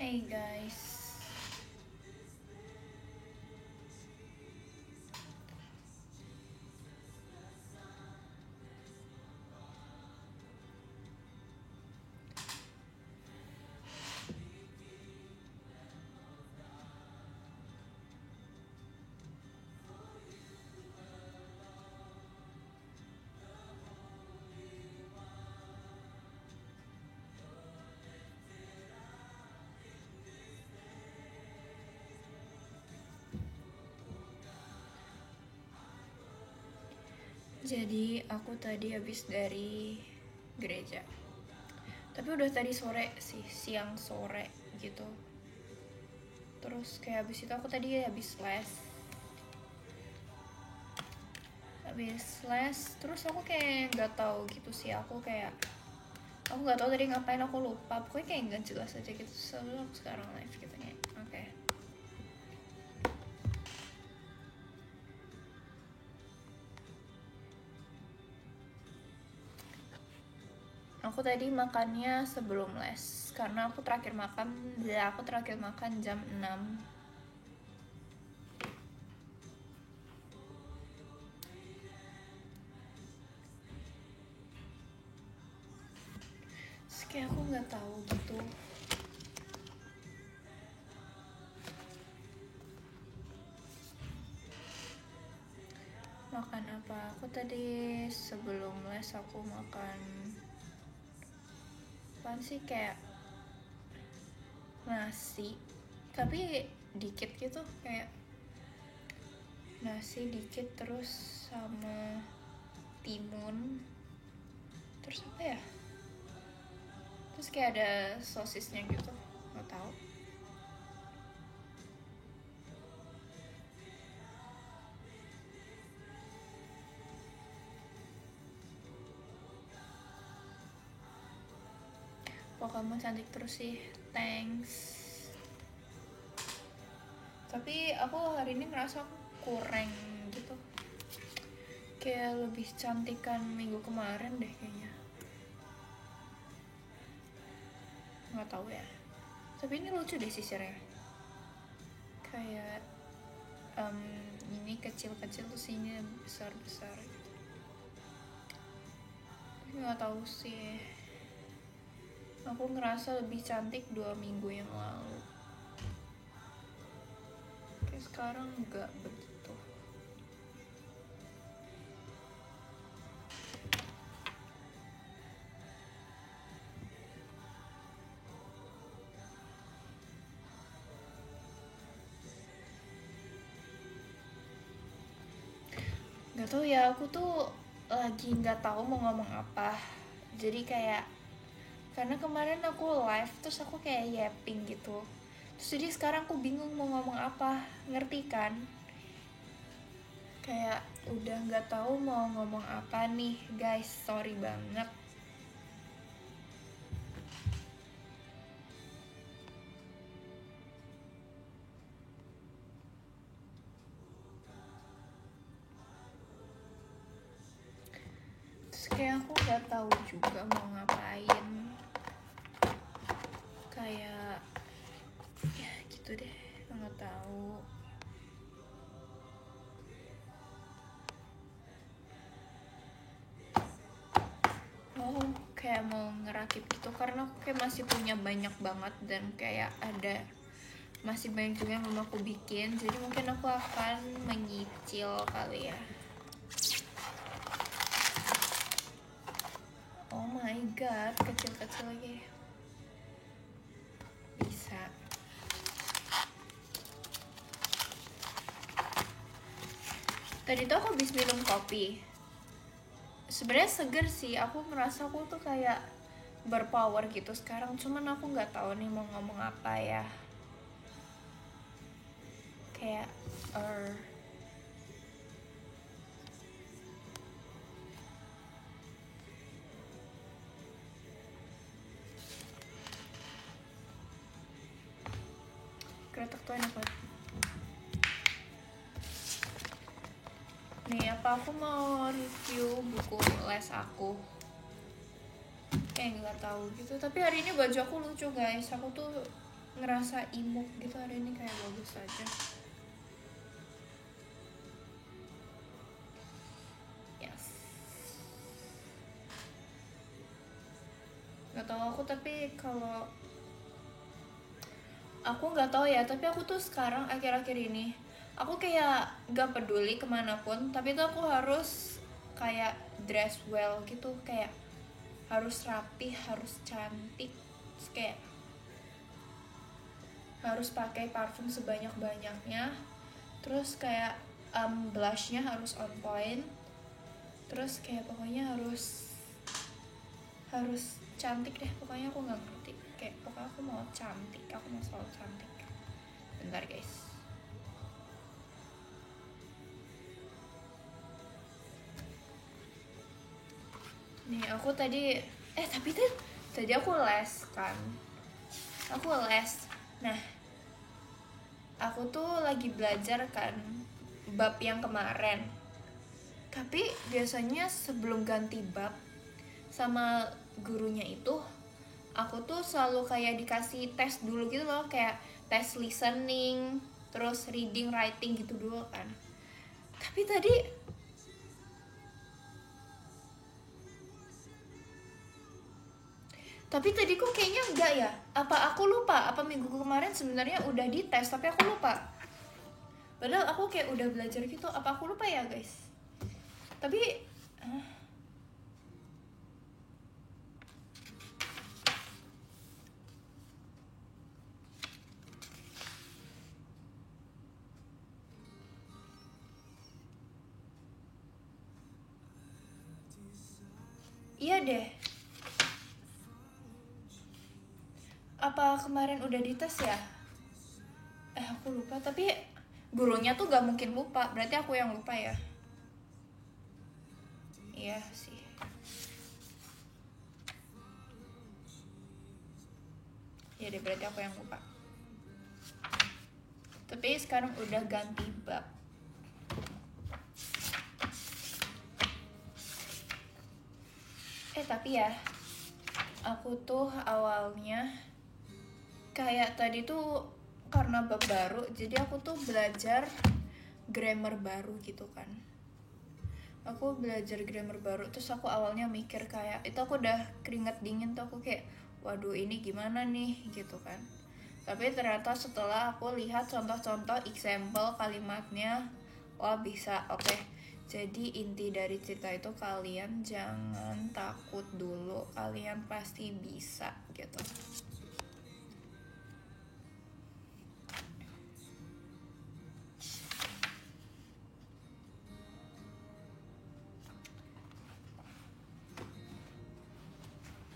Hey guys. Jadi aku tadi habis dari gereja. Tapi udah tadi sore sih, siang sore gitu. Terus kayak habis itu aku tadi habis les. Terus aku kayak nggak tahu gitu sih, aku nggak tahu tadi ngapain, aku lupa. Pokoknya kayak nggak jelas aja gitu. Soalnya aku sekarang live gitu nih. Oke. Aku tadi makannya sebelum les karena aku terakhir makan jam 6. Terus kayak aku nggak tahu gitu makan apa. Aku tadi sebelum les aku makan apaan sih, kayak nasi tapi dikit gitu, kayak nasi dikit terus sama timun, terus apa ya, terus kayak ada sosisnya gitu, nggak tahu. Oh, kamu cantik terus sih, thanks. Tapi aku hari ini ngerasa aku kurang gitu, kayak lebih cantikan minggu kemarin deh kayaknya. Nggak tahu ya, tapi ini lucu deh sisirnya, kayak ini kecil-kecil terus ini besar-besar gitu. Nggak tahu sih, aku ngerasa lebih cantik 2 minggu yang lalu, kayak sekarang nggak begitu. Nggak tahu ya, aku tuh lagi nggak tahu mau ngomong apa. Jadi kayak karena kemarin aku live terus aku kayak yapping gitu, terus jadi sekarang aku bingung mau ngomong apa, ngerti kan? Kayak udah nggak tahu mau ngomong apa nih guys, sorry banget. Terus kayak aku nggak tahu juga mau ngapain, kayak ya gitu deh, nggak tahu. Kayak mau ngerakit gitu karena aku kayak masih punya banyak banget dan kayak ada masih banyak juga yang belum aku bikin, jadi mungkin aku akan menyicil kali ya. Oh my god, kecil-kecil lagi. Bisa. Tadi tuh aku habis minum kopi. Sebenarnya seger sih, aku merasa aku tuh kayak berpower gitu sekarang, cuman aku nggak tahu nih mau ngomong apa ya. Kayak kretek tuh enak banget. Nih, apa aku mau review buku les aku? Kayak nggak tahu gitu. Tapi hari ini baju aku lucu guys. Aku tuh ngerasa imuk gitu. Hari ini kayak bagus aja. Yes. Gak tau aku, tapi kalau aku nggak tahu ya, tapi aku tuh sekarang akhir-akhir ini aku kayak gak peduli kemanapun, tapi tuh aku harus kayak dress well gitu, kayak harus rapi, harus cantik, terus kayak harus pakai parfum sebanyak-banyaknya, terus kayak blushnya harus on point, terus kayak pokoknya harus cantik deh pokoknya. Aku nggak ngerti, kayak pokoknya aku mau cantik, aku mau selalu cantik. Bentar guys. Nih aku tadi tadi aku les kan. Aku les. Nah, aku tuh lagi belajar kan bab yang kemarin. Tapi biasanya sebelum ganti bab sama gurunya itu, aku tuh selalu kayak dikasih tes dulu gitu loh, kayak tes listening, terus reading, writing gitu dulu kan. Tapi tadi kok kayaknya enggak ya? Apa aku lupa? Apa minggu kemarin sebenarnya udah dites tapi aku lupa? Padahal aku kayak udah belajar gitu. Apa aku lupa ya guys? Tapi iya deh. Apa kemarin udah dites ya? Aku lupa, tapi gurunya tuh gak mungkin lupa. Berarti aku yang lupa ya? Iya sih. Iya deh, berarti aku yang lupa. Tapi sekarang udah ganti bab. Tapi ya, aku tuh awalnya kayak tadi tuh karena bab baru, jadi aku tuh belajar grammar baru gitu kan. Aku belajar grammar baru, terus aku awalnya mikir kayak, itu aku udah keringet dingin tuh, aku kayak waduh ini gimana nih gitu kan. Tapi ternyata setelah aku lihat contoh-contoh example kalimatnya, wah bisa, oke. Jadi inti dari cerita itu kalian jangan takut dulu, kalian pasti bisa gitu.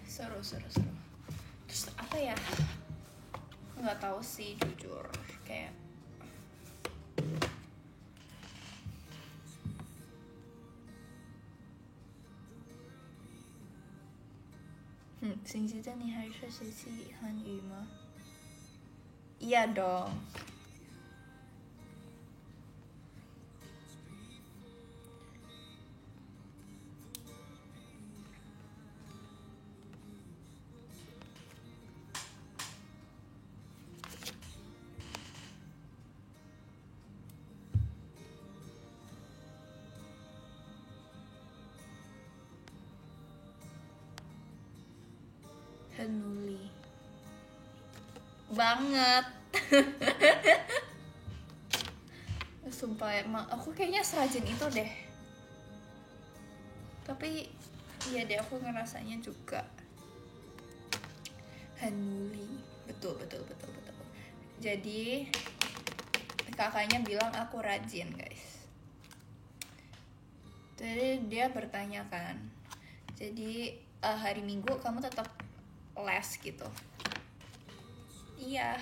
Seru. Terus apa ya? Nggak tahu sih jujur, kayak星期天你还是学习韩语吗？ Iya dong. Henuli banget. Sumpah emang aku kayaknya serajin itu deh. Tapi iya deh, aku ngerasanya juga. Henuli, betul. Jadi kakaknya bilang aku rajin guys. Jadi dia bertanya kan, jadi hari Minggu kamu tetap les gitu? Iya.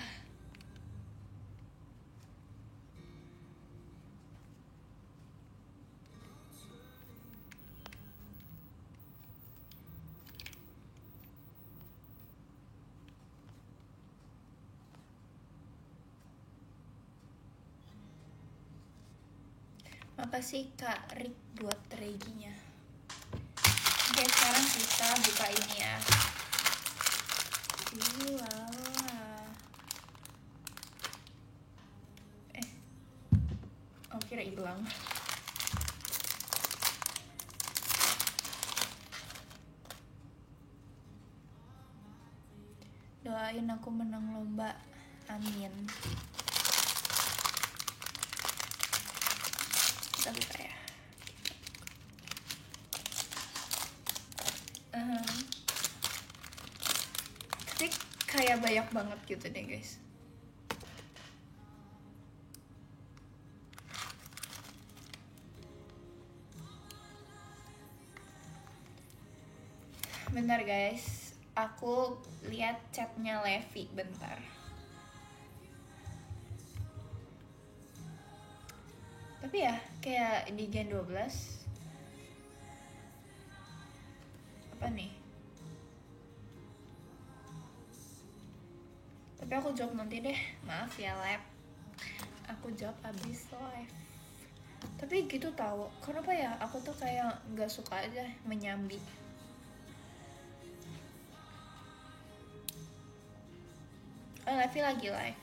Makasih Kak Rick buat reginya. Oke, sekarang kita buka ini ya. Lala. hilang. Doain aku menang lomba, amin. Tapi kayak tapi kayak banyak banget gitu deh guys. Bentar guys, aku lihat chatnya Levi bentar. Tapi ya kayak di Gen 12 apa nih? Tapi aku jawab nanti deh, maaf ya Lab. Aku jawab abis live. Tapi gitu tahu, kenapa ya aku tuh kayak nggak suka aja menyambi. Levi lagi live.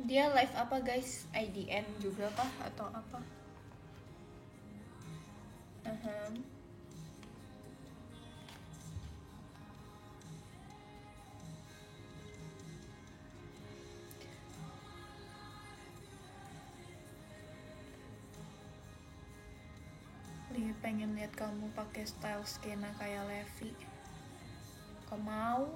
Dia live apa guys? IDN juga kah atau apa? Nih pengen lihat kamu pakai style skena kayak Levi. Kau mau?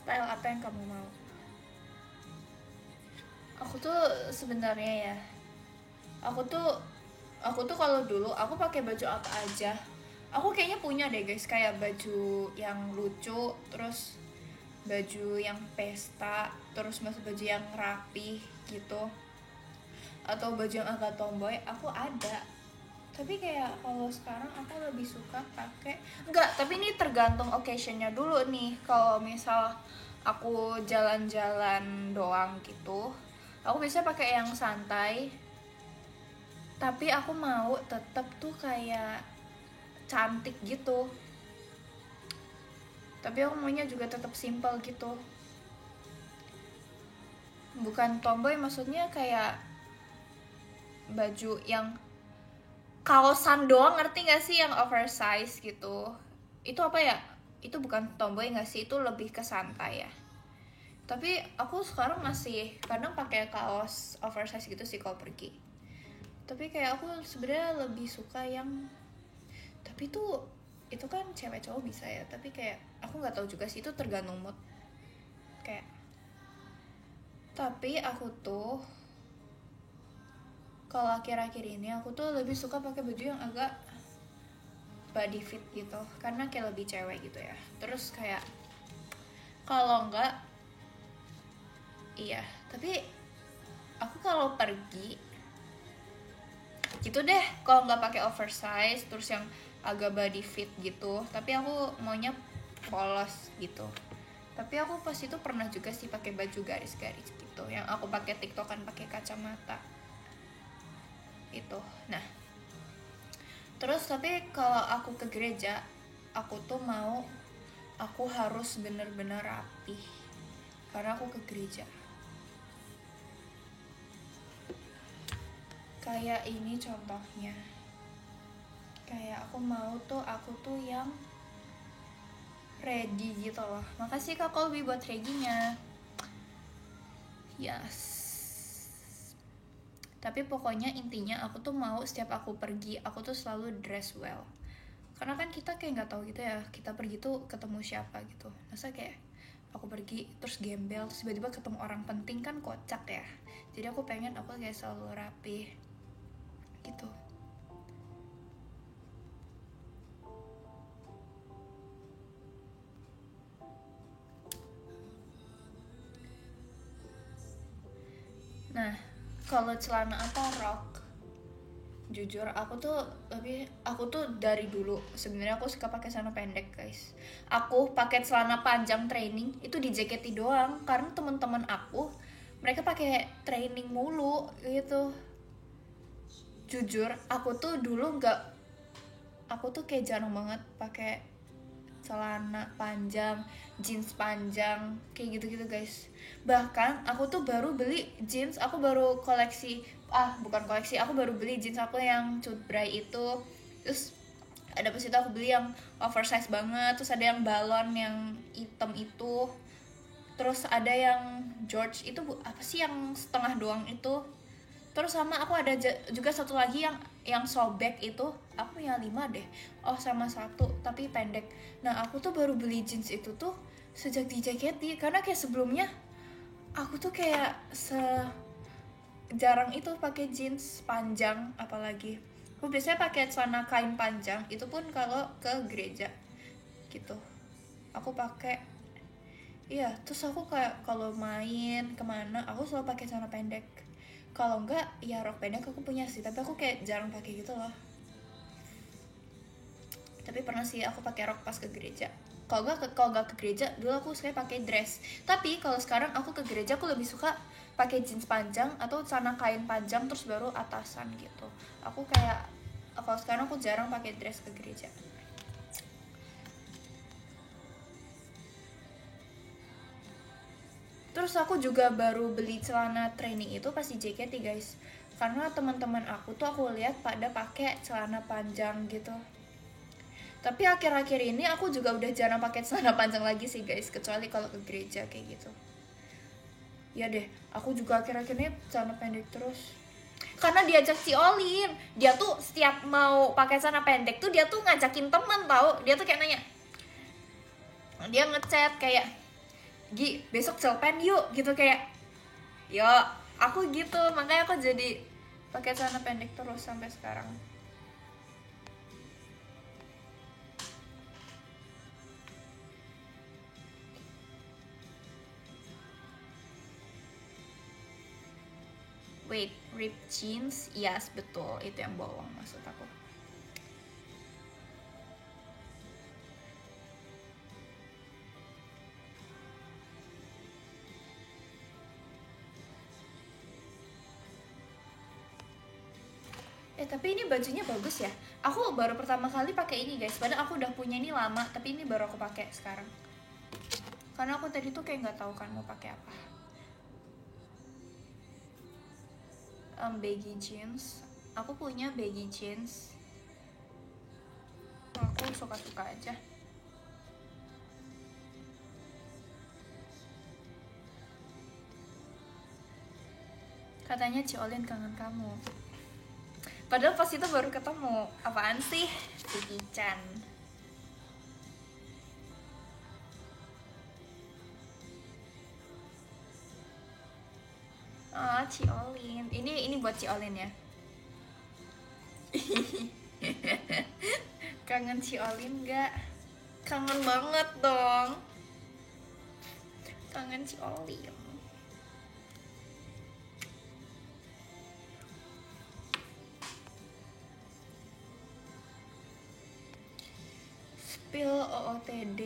Style apa yang kamu mau? Aku tuh sebenarnya ya, aku tuh kalau dulu aku pakai baju apa aja. Aku kayaknya punya deh guys, kayak baju yang lucu, terus baju yang pesta, terus masuk baju yang rapi gitu, atau baju yang agak tomboy. Aku ada. Tapi kayak kalau sekarang aku lebih suka pakai enggak, tapi ini tergantung occasionnya dulu nih. Kalau misal aku jalan-jalan doang gitu, aku biasanya pakai yang santai. Tapi aku mau tetap tuh kayak cantik gitu. Tapi aku maunya juga tetap simple gitu. Bukan tomboy, maksudnya kayak baju yang kaosan doang, ngerti gak sih, yang oversize gitu. Itu apa ya, itu bukan tomboy gak sih, itu lebih ke santai ya. Tapi aku sekarang masih kadang pakai kaos oversize gitu sih kalau pergi. Tapi kayak aku sebenarnya lebih suka yang, tapi itu kan cewek cowok bisa ya, tapi kayak aku nggak tahu juga sih, itu tergantung mood kayak. Tapi aku tuh kalau akhir-akhir ini aku tuh lebih suka pakai baju yang agak body fit gitu, karena kayak lebih cewek gitu ya. Terus kayak kalau enggak, iya, tapi aku kalau pergi gitu deh, kalau nggak pakai oversize terus yang agak body fit gitu, tapi aku maunya polos gitu. Tapi aku pas itu pernah juga sih pakai baju garis-garis gitu, yang aku pakai tiktokan pakai kacamata itu. Nah, terus tapi kalau aku ke gereja, aku tuh mau, aku harus bener-bener rapih karena aku ke gereja. Kayak ini contohnya, kayak aku mau tuh, aku tuh yang ready gitu loh. Makasih Kak Colby buat ready-nya. Yes. Tapi pokoknya intinya aku tuh mau setiap aku pergi, aku tuh selalu dress well. Karena kan kita kayak nggak tahu gitu ya, kita pergi tuh ketemu siapa gitu. Masa kayak aku pergi terus gembel, terus tiba-tiba ketemu orang penting, kan kocak ya. Jadi aku pengen aku kayak selalu rapi gitu. Nah, kalau celana atau rok, jujur aku tuh dari dulu sebenarnya aku suka pakai celana pendek, guys. Aku pakai celana panjang training itu dijeketi doang karena teman-teman aku mereka pakai training mulu gitu. Jujur, aku tuh kayak jarang banget pakai celana panjang, jeans panjang, kayak gitu-gitu, guys. Bahkan aku tuh baru beli jeans, aku baru bukan koleksi, aku baru beli jeans aku yang cut bray itu. Terus ada pas itu aku beli yang oversize banget, terus ada yang balon yang hitam itu. Terus ada yang George itu apa sih yang setengah doang itu. Terus sama aku ada juga satu lagi yang sobek itu, aku punya 5 deh. Oh, sama satu tapi pendek. Nah, aku tuh baru beli jeans itu tuh sejak dijaketi, karena kayak sebelumnya aku tuh kayak jarang itu pakai jeans panjang. Apalagi aku biasanya pakai celana kain panjang, itu pun kalau ke gereja gitu aku pakai. Iya, terus aku kayak kalau main kemana aku selalu pakai celana pendek. Kalau enggak ya rok pendek aku punya sih, tapi aku kayak jarang pakai gitu loh. Tapi pernah sih aku pakai rok pas ke gereja. Kalau nggak ke gereja dulu aku suka pakai dress. Tapi kalau sekarang aku ke gereja aku lebih suka pakai jeans panjang atau celana kain panjang terus baru atasan gitu. Kalau sekarang aku jarang pakai dress ke gereja. Terus aku juga baru beli celana training itu pas di JKT, guys. Karena teman-teman aku tuh aku lihat pada pakai celana panjang gitu. Tapi akhir-akhir ini aku juga udah jarang pakai celana panjang lagi sih, guys, kecuali kalau ke gereja kayak gitu. Ya deh, aku juga akhir-akhir ini celana pendek terus. Karena diajak si Olin, dia tuh setiap mau pakai celana pendek tuh dia tuh ngajakin teman tau. Dia tuh kayak nanya, dia ngechat kayak, Gi, besok celpen yuk gitu, kayak yo aku gitu. Makanya aku jadi pakai celana pendek terus sampai sekarang. Wait, ripped jeans? Yes, betul, itu yang bolong maksud aku. Tapi ini bajunya bagus ya. Aku baru pertama kali pakai ini, guys. Padahal aku udah punya ini lama, tapi ini baru aku pakai sekarang. Karena aku tadi tuh kayak nggak tahu kan mau pakai apa. Baggy jeans. Aku punya baggy jeans. Aku suka-suka aja. Katanya Ci Olin kangen kamu. Padahal pas itu baru ketemu. Apaan sih? Si Kichan. Ah, Ci Olin. Ini buat Ci Olin ya. Kangen Ci Olin gak? Kangen banget dong. Kangen Ci Olin. Spill OOTD.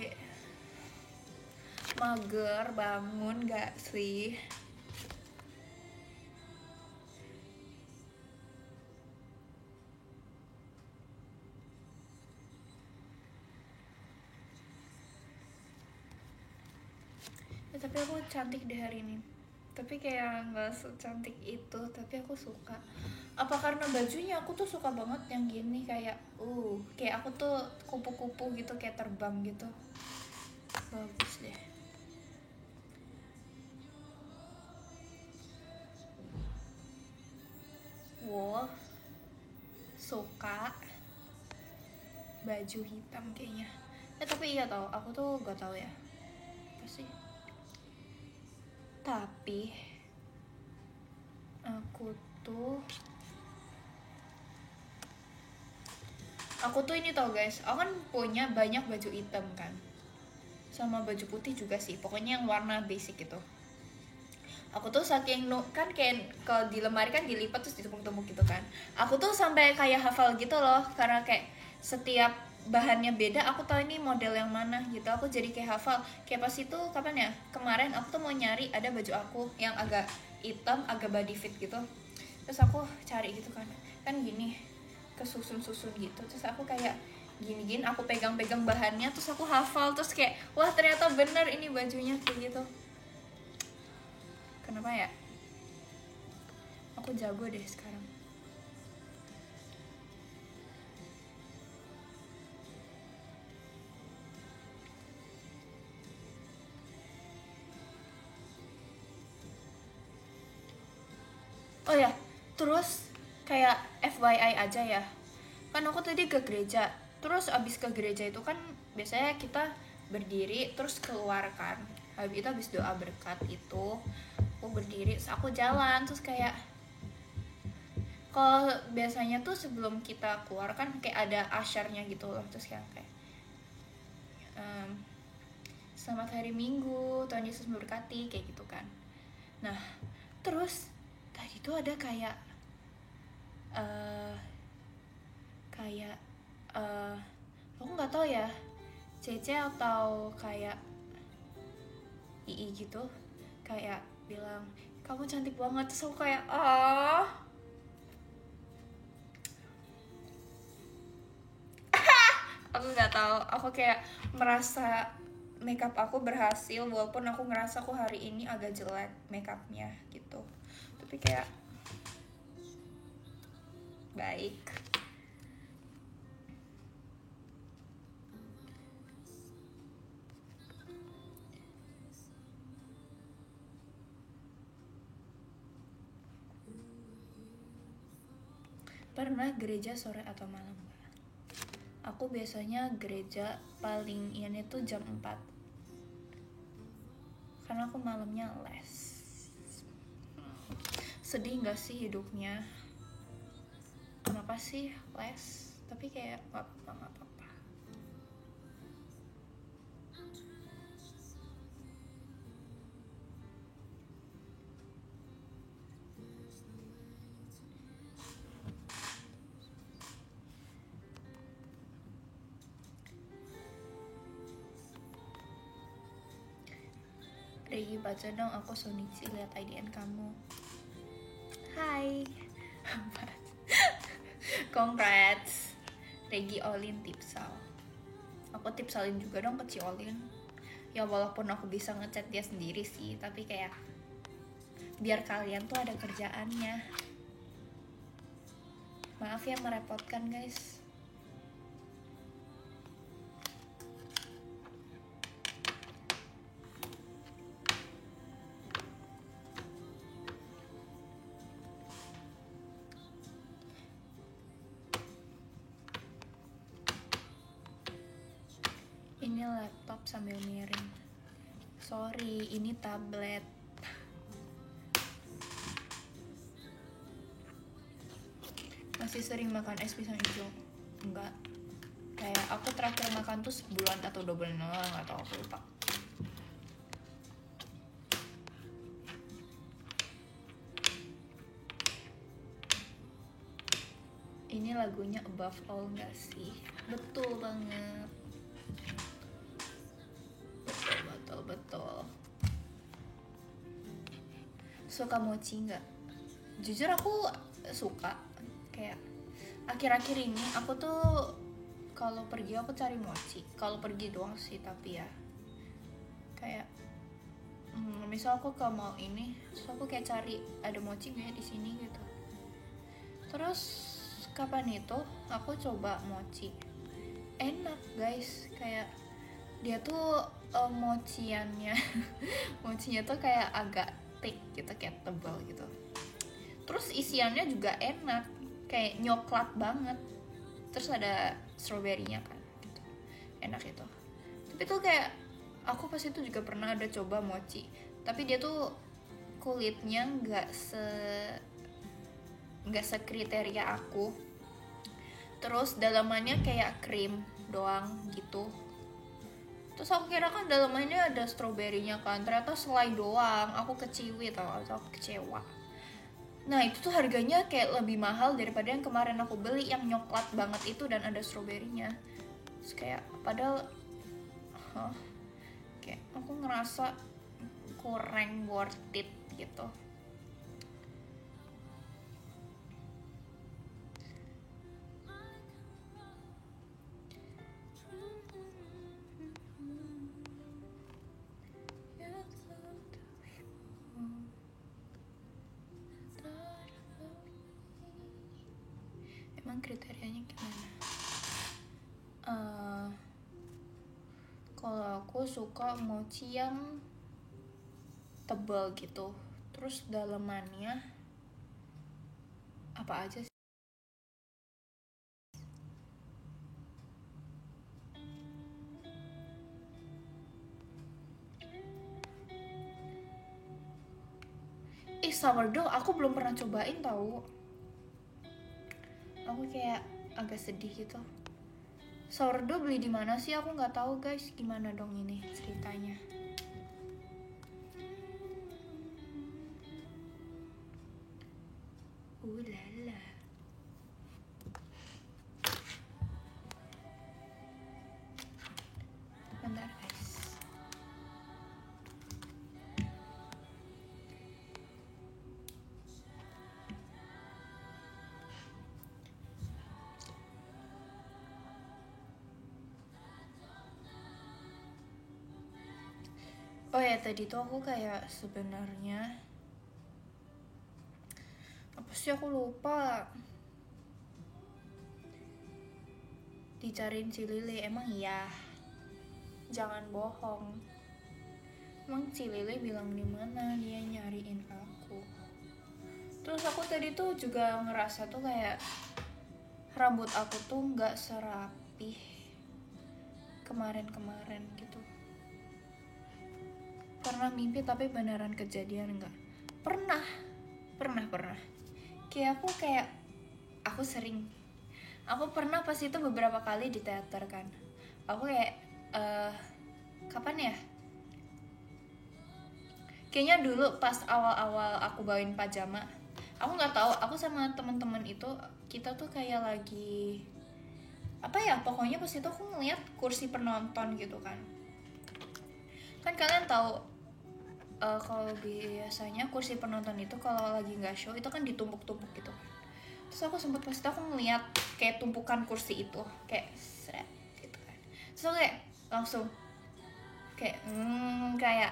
Mager bangun gak sih? Tapi aku cantik di hari ini. Tapi kayak nggak secantik itu, tapi aku suka. Apa karena bajunya aku tuh suka banget yang gini, kayak kayak aku tuh kupu-kupu gitu, kayak terbang gitu. Bagus deh. Wow, suka baju hitam kayaknya. Tapi iya tau, aku tuh gak tau ya apa sih. Tapi aku tuh ini tau, guys, aku kan punya banyak baju hitam kan, sama baju putih juga sih, pokoknya yang warna basic gitu. Aku tuh saking kan kayak kalau di lemari kan dilipat terus ditumpuk-tumpuk gitu kan. Aku tuh sampai kayak hafal gitu loh, karena kayak setiap bahannya beda, aku tahu ini model yang mana gitu. Aku jadi kayak hafal. Kayak pas itu kapan ya? Kemarin aku tuh mau nyari ada baju aku yang agak hitam, agak body fit gitu. Terus aku cari gitu kan. Kan gini, kesusun-susun gitu. Terus aku kayak gini-gini, aku pegang-pegang bahannya, terus aku hafal, terus kayak wah ternyata bener ini bajunya kayak gitu. Kenapa ya? Aku jago deh sekarang. Oh ya, terus kayak FYI aja ya. Kan aku tadi ke gereja. Terus abis ke gereja itu kan biasanya kita berdiri terus keluar kan. Habis itu abis doa berkat itu aku berdiri, terus aku jalan, terus kayak kalau biasanya tuh sebelum kita keluar kan kayak ada usher-nya gitu loh, terus kayak ehm, selamat hari Minggu, Tuhan Yesus memberkati kayak gitu kan. Nah, terus tadi tuh ada kayak eh kayak aku nggak tahu ya, Cece atau kayak Ii gitu, kayak bilang kamu cantik banget, terus aku kayak aku nggak tahu, aku kayak merasa makeup aku berhasil walaupun aku ngerasa aku hari ini agak jelek makeupnya gitu, tapi kayak baik. Pernah gereja sore atau malam? Aku biasanya gereja paling ini tuh jam 4 karena aku malamnya les. Sedih gak sih hidupnya? Kenapa sih les? Tapi kayak gak apa-apa. Regi baca dong, aku Sonichi lihat IDN kamu. Hai. Congrats. Regi Olin tipsal. Aku tipsalin juga dong ke Ciolin. Ya walaupun aku bisa ngechat dia sendiri sih, tapi kayak biar kalian tuh ada kerjaannya. Maaf ya merepotkan guys. Ini laptop sambil miring. Sorry, ini tablet. Masih sering makan es pisang hijau? Enggak. Kayak aku terakhir makan tuh sebulan atau 2 bulan lalu, atau aku lupa. Ini lagunya Above All gak sih? Betul banget. Betul. Suka mochi nggak? Jujur aku suka. Kayak akhir-akhir ini aku tuh kalau pergi aku cari mochi. Kalau pergi doang sih, tapi ya kayak misal aku ke mall ini, terus aku kayak cari ada mochi nggak ya di sini gitu. Terus kapan itu aku coba mochi, enak guys, kayak dia tuh mochiannya mochinya tuh kayak agak thick gitu, kayak tebal gitu. Terus isiannya juga enak, kayak nyoklat banget. Terus ada stroberinya kan gitu. Enak itu. Tapi tuh kayak aku pas itu juga pernah ada coba mochi, tapi dia tuh kulitnya nggak sekriteria aku. Terus dalamannya kayak krim doang gitu. Terus aku kira kan dalamannya ada stroberinya kan, ternyata selai doang. Aku keciwi tau, aku kecewa. Nah itu tuh harganya kayak lebih mahal daripada yang kemarin aku beli yang nyoklat banget itu dan ada stroberinya. Terus kayak padahal kayak aku ngerasa kurang worth it gitu. Emang kriterianya gimana? Kalau aku suka mochi yang tebal gitu, terus dalamannya apa aja sih? Sourdough aku belum pernah cobain tahu. Aku kayak agak sedih gitu. Sourdough beli di mana sih? Aku nggak tahu guys. Gimana dong ini ceritanya? Lala. Bentar guys. Oh ya tadi tuh aku kayak sebenarnya apa sih aku lupa. Dicariin si Lili emang iya. Jangan bohong. Emang si Lili bilang di mana dia nyariin aku. Terus aku tadi tuh juga ngerasa tuh kayak rambut aku tuh nggak serapih kemarin-kemarin gitu. Pernah mimpi tapi beneran kejadian nggak? Pernah. Kayak aku sering. Aku pernah pas itu beberapa kali di teater kan. Aku kayak kapan ya? Kayaknya dulu pas awal-awal aku bawain pajama. Aku nggak tahu. Aku sama teman-teman itu kita tuh kayak lagi apa ya? Pokoknya pas itu aku ngeliat kursi penonton gitu kan. Kan kalian tahu kalau biasanya kursi penonton itu kalau lagi nggak show itu kan ditumpuk-tumpuk gitu kan. Terus aku sempet pas itu aku ngeliat kayak tumpukan kursi itu kayak seret gitu kan. Terus aku kayak langsung kayak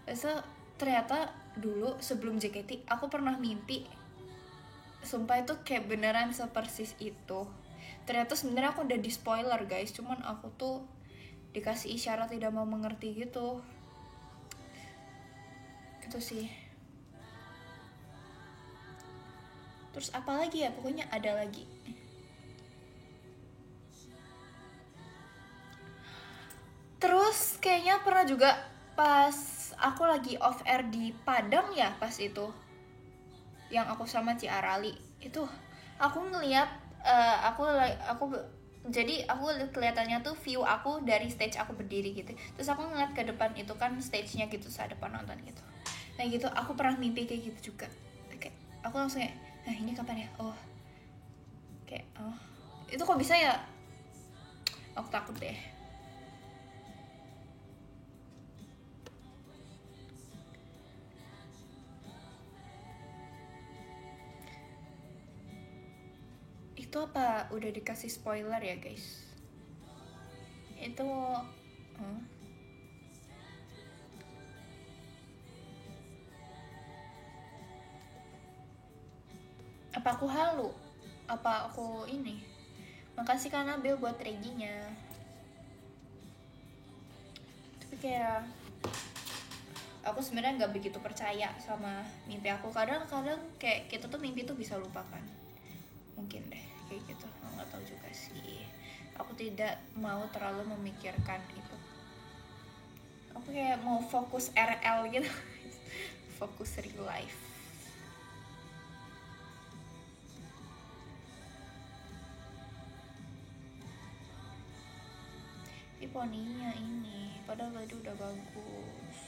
terus ternyata dulu sebelum JKT aku pernah mimpi, sumpah itu kayak beneran sepersis itu. Ternyata sebenarnya aku udah di spoiler guys, cuman aku tuh dikasih isyarat tidak mau mengerti gitu. Gitu sih. Terus apa lagi ya, pokoknya ada lagi. Terus kayaknya pernah juga pas aku lagi off air di Padang ya pas itu, yang aku sama Ci Arali itu, aku ngeliat jadi aku kelihatannya tuh view aku dari stage aku berdiri gitu. Terus aku ngeliat ke depan itu kan stage-nya gitu, ada penonton gitu. Nah gitu aku pernah mimpi kayak gitu juga. Kayak aku langsung kayak, nah ini kapan ya? Itu kok bisa ya? Aku takut deh. Itu apa udah dikasih spoiler ya guys? Itu apa aku halu? Apa aku ini? Makasih kan Nabil buat reginya. Tapi kayak aku sebenarnya nggak begitu percaya sama mimpi aku. Kadang-kadang kayak kita tuh mimpi tuh bisa lupakan. Mungkin deh kayak gitu. Nggak tahu juga sih. Aku tidak mau terlalu memikirkan itu. Aku kayak mau fokus RL gitu. Fokus real life. Ini poninya ini. padahal tadi udah bagus.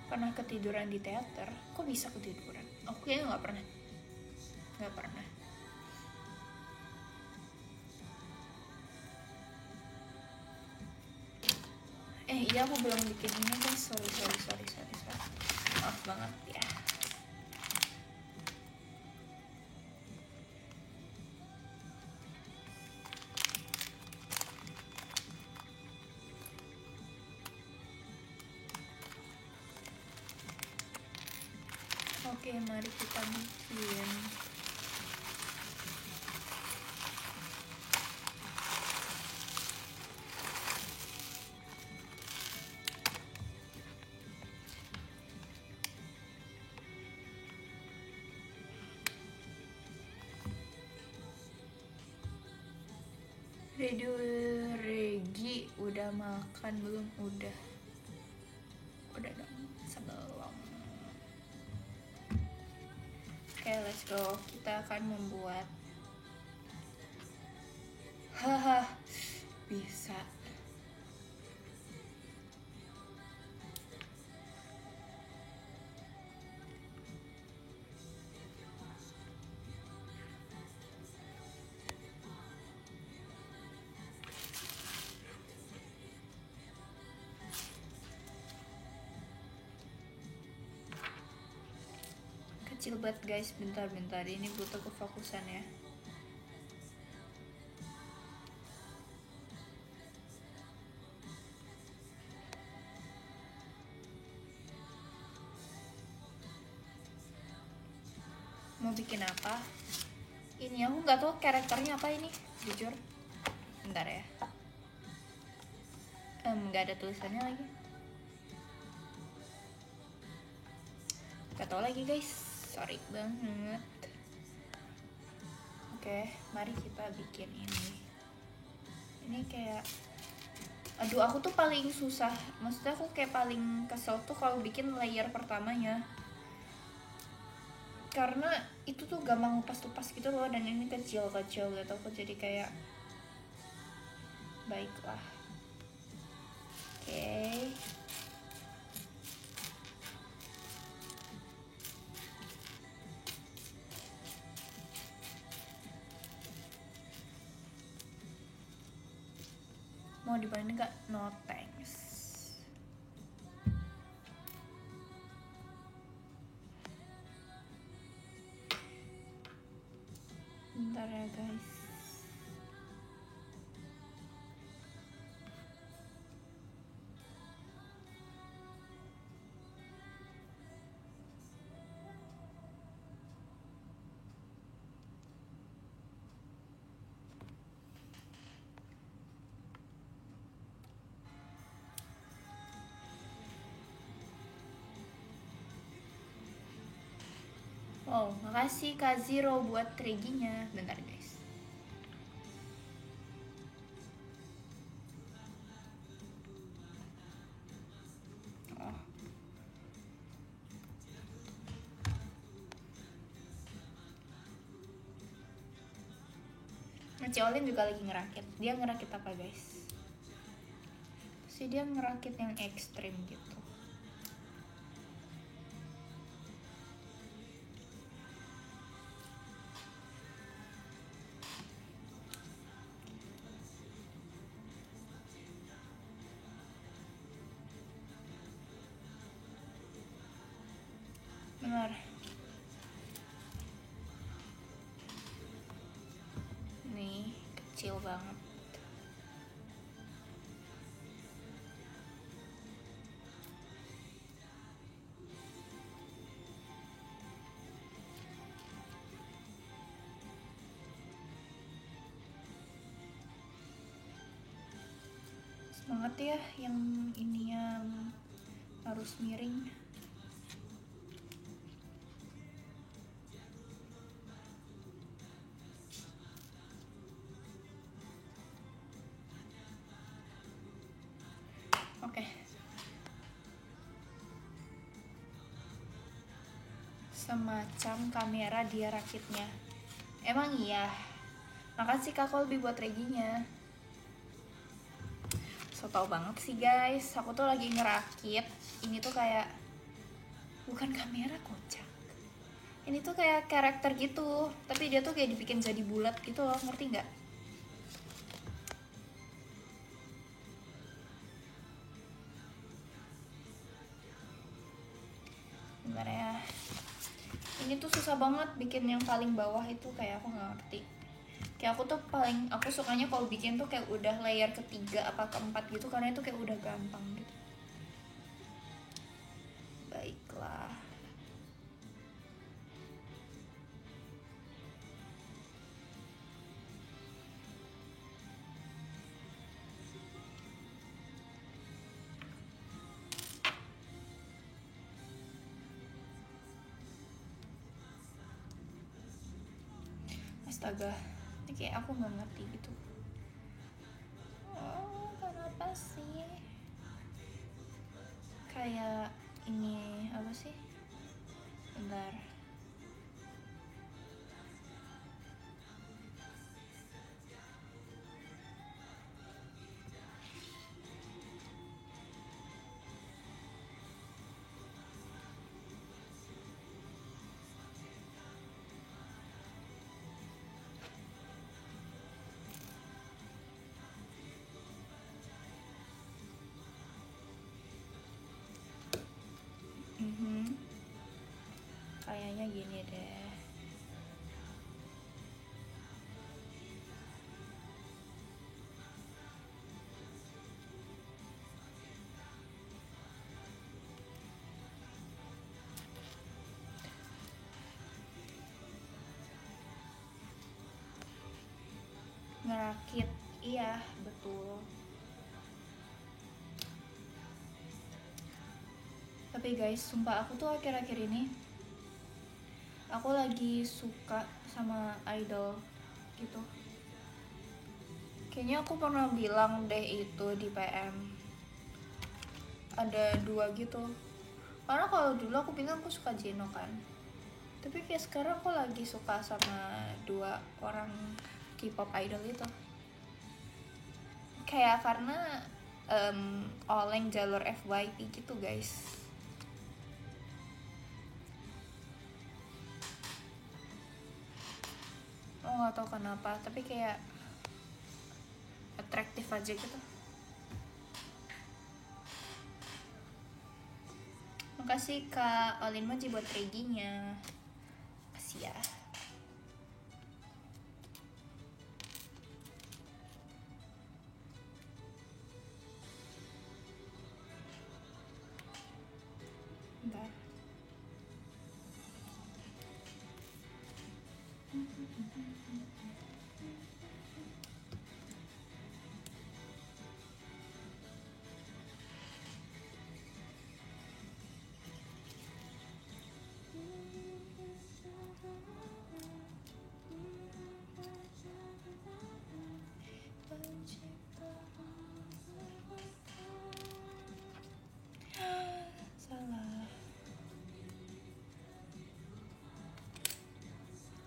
Pernah ketiduran di teater? Kok bisa ketiduran? Aku kayaknya nggak pernah. Iya, aku belum bikin ini guys. Sorry. Maaf banget ya. Oke, mari kita bikin. Regi udah makan belum? Udah dong, sebelum. Oke, let's go. Kita akan membuat bisa. Kecil banget guys, bentar, ini butuh kefokusan ya. Mau bikin apa? Ini aku nggak tahu karakternya apa ini, jujur. Bentar ya. Nggak ada tulisannya lagi. Nggak tahu lagi guys, sorry banget. Oke, mari kita bikin ini. Ini kayak, aduh, aku tuh paling susah. Maksudnya aku kayak paling kesel tuh kalau bikin layer pertamanya, karena itu tuh gampang lepas-lepas gitu loh, dan ini kecil-kecil gitu. Aku jadi kayak, baiklah. Oke. Mau dibantu nggak? No thanks. Bentar ya guys. Oh, makasih Kak Zero buat reginya. Bentar guys. Oh. Olin juga lagi ngerakit. Dia ngerakit apa guys? Dia ngerakit yang ekstrim gitu. Benar. Nih, kecil banget. Semangat ya, yang ini yang harus miring. Oke. semacam kamera dia rakitnya. Emang iya. Makasih Kak Kolbi buat reginya. So tau banget sih guys, aku tuh lagi ngerakit. Ini tuh kayak bukan kamera, kocak. Ini tuh kayak karakter gitu, tapi dia tuh kayak dibikin jadi bulat gitu loh, ngerti nggak? Bentar ya. Ini tuh susah banget bikin yang paling bawah itu, kayak aku nggak ngerti. Kayak aku sukanya kalau bikin tuh kayak udah layer ketiga apa keempat gitu, karena itu kayak udah gampang gitu. Baiklah. Astaga, ini kayak aku nggak ngerti gitu. Oh, kenapa sih? Kayak ini apa sih? Bentar. Kayaknya gini deh. Ngerakit, iya betul. Tapi guys, sumpah aku tuh akhir-akhir ini aku lagi suka sama idol gitu. Kayaknya aku pernah bilang deh itu di PM. Ada dua gitu. Karena kalau dulu aku bilang aku suka Jeno kan. Tapi kayak sekarang aku lagi suka sama dua orang K-pop idol itu. Kayak karena oleng jalur FYP gitu guys. Oh nggak tahu kenapa, tapi kayak atraktif aja gitu. Makasih Kak Olin Moji buat reginya. Makasih ya. Bentar. Salah.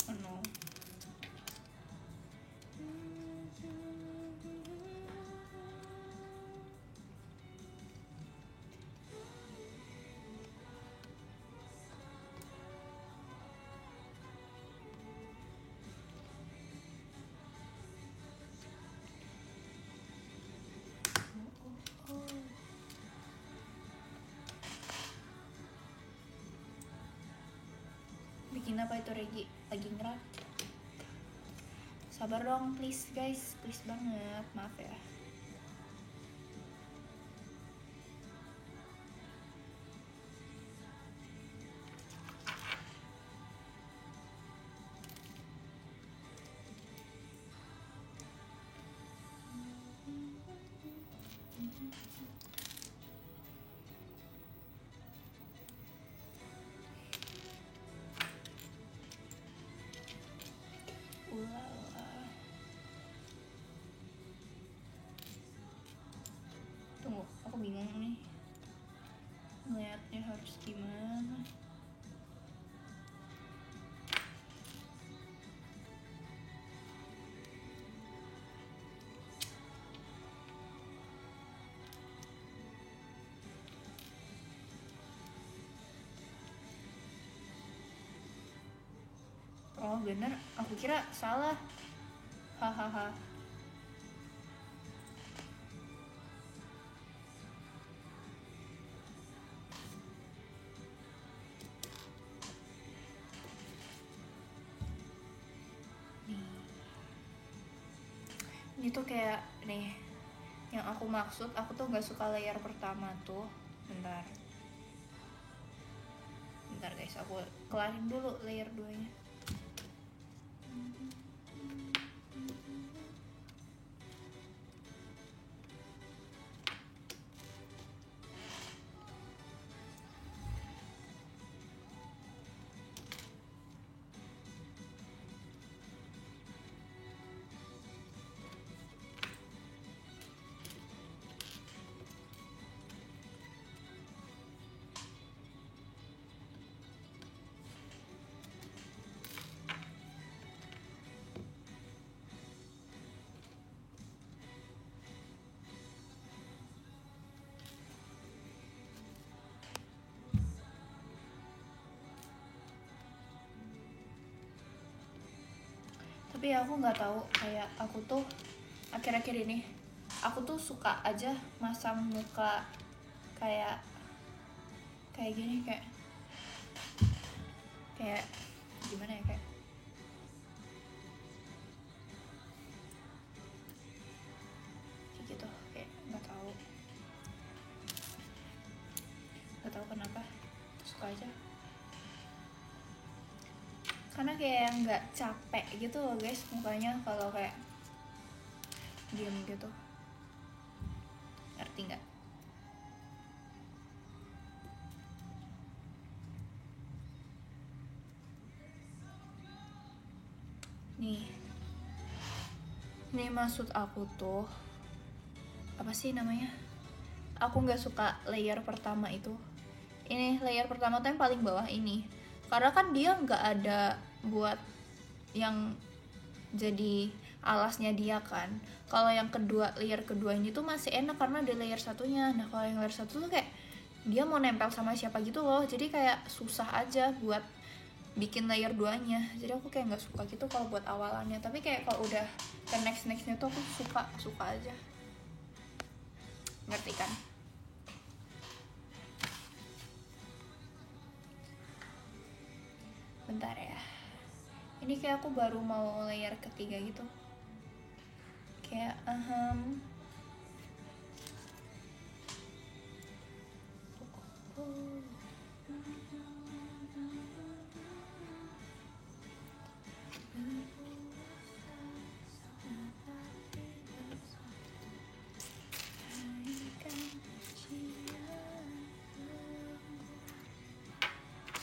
Oh no. Bikin apa itu Regi? Lagi ngerak. Sabar dong please guys, please banget, maaf ya. Ulala. Tunggu, aku bingung nih ngeliatnya harus gimana. Oh bener, aku kira salah. Hahaha. Ini tuh kayak nih, yang aku maksud, aku tuh nggak suka layer pertama tuh. Bentar guys, aku kelarin dulu layer 2 nya. Tapi aku nggak tahu, kayak aku tuh akhir-akhir ini aku tuh suka aja masang muka kayak gini, kayak gimana ya, kayak gitu, kayak nggak tahu kenapa suka aja, karena kayak nggak capek gitu loh guys mukanya kalau kayak diem gitu, ngerti nggak? Nih maksud aku tuh apa sih namanya, aku nggak suka layer pertama itu. Ini layer pertama tuh yang paling bawah ini, karena kan dia nggak ada buat yang jadi alasnya dia kan. Kalau yang kedua, layer kedua ini tuh masih enak karena ada layer satunya. Nah kalau yang layer satu tuh kayak dia mau nempel sama siapa gitu loh, jadi kayak susah aja buat bikin layer 2-nya. Jadi aku kayak nggak suka gitu kalau buat awalannya, tapi kayak kalau udah ke nextnya tuh aku suka aja, ngerti kan? Bentar ya, ini kayak aku baru mau layer ketiga gitu, kayak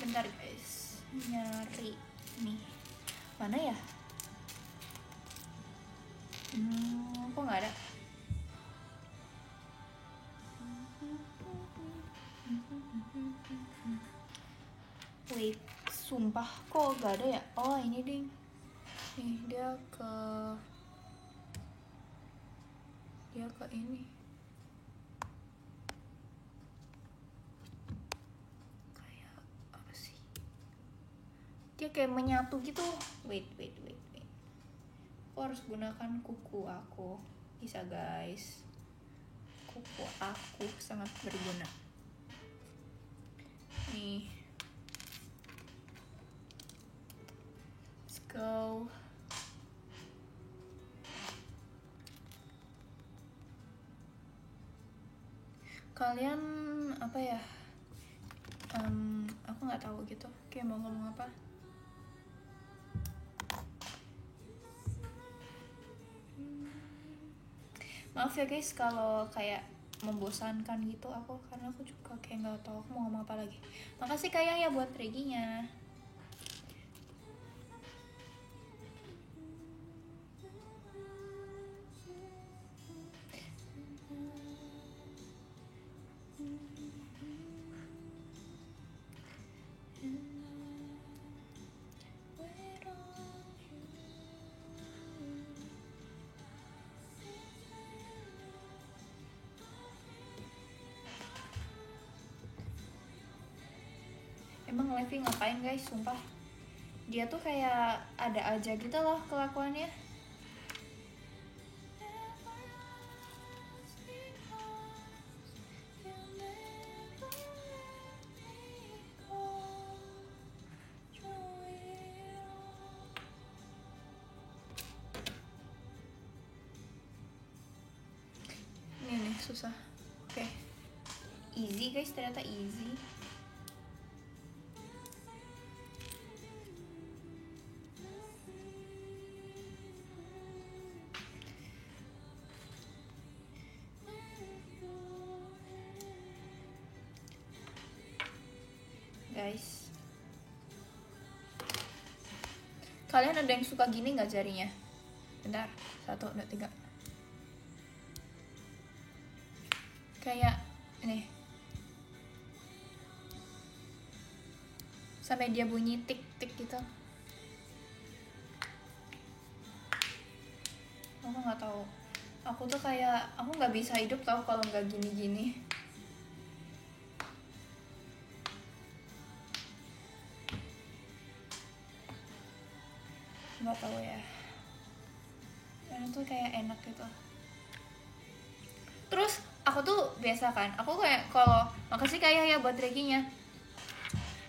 bentar guys, nyari nih mana ya, kok nggak ada. Wait, sumpah kok gak ada ya. Oh ini ding, nih dia ke ini, kayak apa sih, dia kayak menyatu gitu. Wait, aku harus gunakan kuku aku, bisa guys, kuku aku sangat berguna nih. Let's go. Kalian apa ya, aku nggak tahu gitu kayak mau ngomong apa. Maaf ya guys kalau kayak membosankan gitu aku, karena aku juga kayak nggak tahu aku mau ngomong apa lagi. Makasih kayak ya buat reginya. Emang live ngapain guys, sumpah dia tuh kayak ada aja gitu loh kelakuannya. Ini nih susah. Oke. Easy guys, ternyata easy. Guys, kalian ada yang suka gini nggak jarinya? Bentar, 1, 2, 3. Kayak nih, sampai dia bunyi tik tik gitu. Aku nggak tahu. Aku tuh kayak aku nggak bisa hidup tau kalau nggak gini-gini. Nggak tahu ya. Dan itu kayak enak gitu. Terus aku tuh biasa kan, aku kayak kalau makasih kayak ya buat reginya.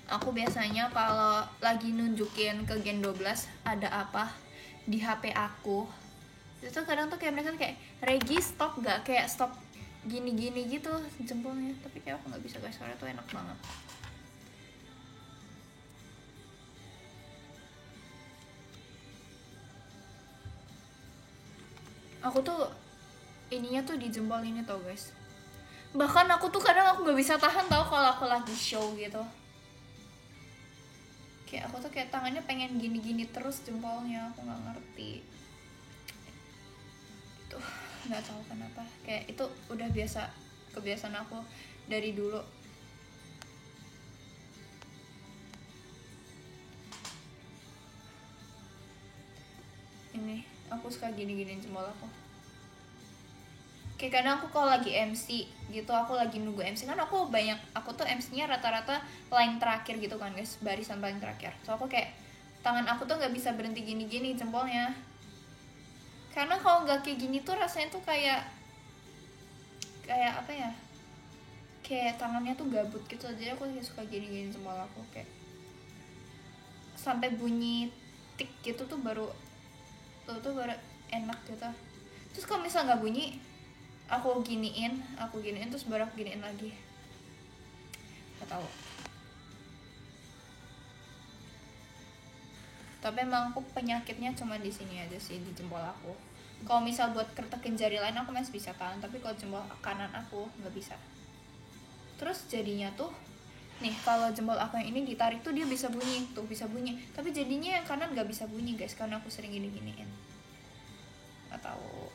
Aku biasanya kalau lagi nunjukin ke Gen 12 ada apa di HP aku, itu kadang tuh kayak mereka kayak Regi stop gak, kayak stop gini-gini gitu jempolnya, tapi kayak aku nggak bisa guys, soalnya tuh enak banget. Aku tuh ininya tuh di jempol ini tau guys, bahkan aku tuh kadang aku nggak bisa tahan tau kalau aku lagi show gitu, kayak aku tuh kayak tangannya pengen gini-gini terus jempolnya, aku nggak ngerti itu, nggak tahu kenapa, kayak itu udah biasa, kebiasaan aku dari dulu. Ini aku suka gini-giniin jempol aku. Kayak kadang aku kalau lagi MC gitu, aku lagi nunggu MC kan, aku tuh MC-nya rata-rata line terakhir gitu kan guys, barisan paling terakhir. So aku kayak tangan aku tuh nggak bisa berhenti gini-gini jempolnya, karena kalau nggak kayak gini tuh rasanya tuh kayak apa ya, kayak tangannya tuh gabut gitu. Jadi aku kayak suka gini-gini jempol aku, kayak sampai bunyi tik gitu tuh baru enak gitu. Terus kalau misal nggak bunyi, aku giniin terus baru aku giniin lagi, nggak tahu. Tapi emang aku penyakitnya cuma di sini aja sih, di jempol aku. Kalau misal buat kertekin jari lain aku masih bisa tahan, tapi kalau jempol kanan aku nggak bisa. Terus jadinya tuh nih, kalau jempol aku yang ini ditarik tuh dia bisa bunyi tuh, bisa bunyi, tapi jadinya yang kanan nggak bisa bunyi guys, karena aku sering gini-giniin, nggak tahu.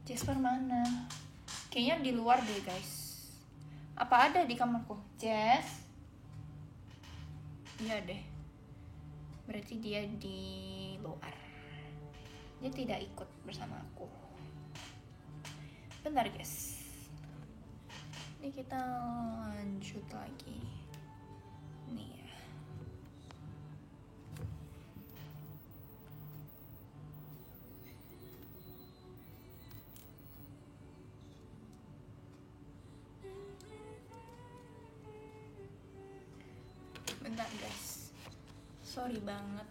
Jasper mana? Kayaknya di luar deh guys. Apa ada di kamarku? Jas? Iya deh. Berarti dia di luar. Dia tidak ikut bersama aku. Bentar guys. Ini kita lanjut lagi. Nih ya. Bentar guys, sorry banget.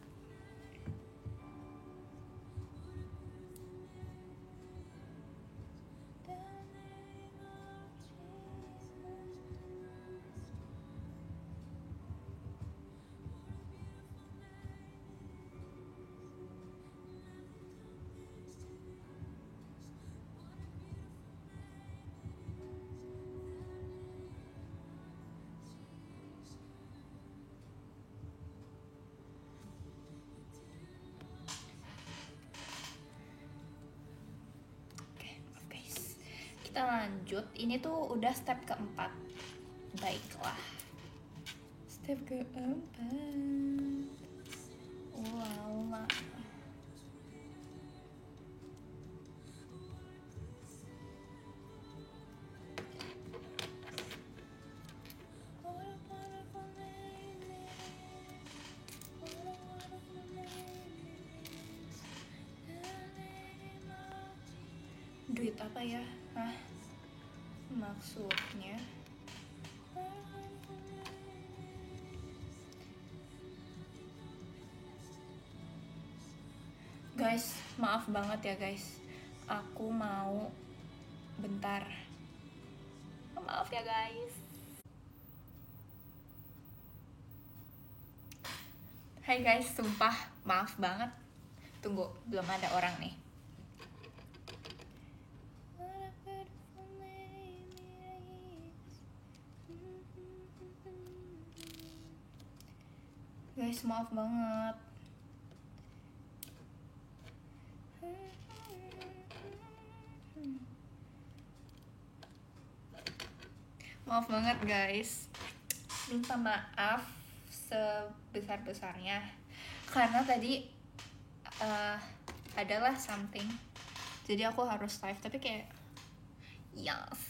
kita lanjut. Ini tuh udah step keempat. Baiklah. Step keempat. Wow. Duit apa ya? Hah? Maksudnya guys, maaf banget ya guys. Aku mau bentar. Maaf ya guys. Hai guys, sumpah maaf banget. Tunggu, belum ada orang nih. Guys, maaf banget. Maaf banget guys. Minta maaf sebesar-besarnya. Karena tadi adalah something. Jadi aku harus live, tapi kayak yes.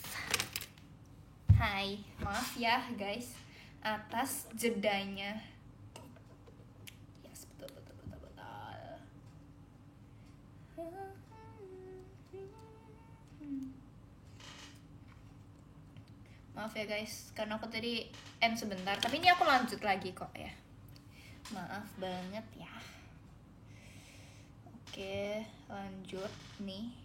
Hai, maaf ya guys atas jedanya. Yes, betul. Maaf ya guys, karena aku tadi end sebentar, tapi ini aku lanjut lagi kok ya. Maaf banget ya. Oke, lanjut nih.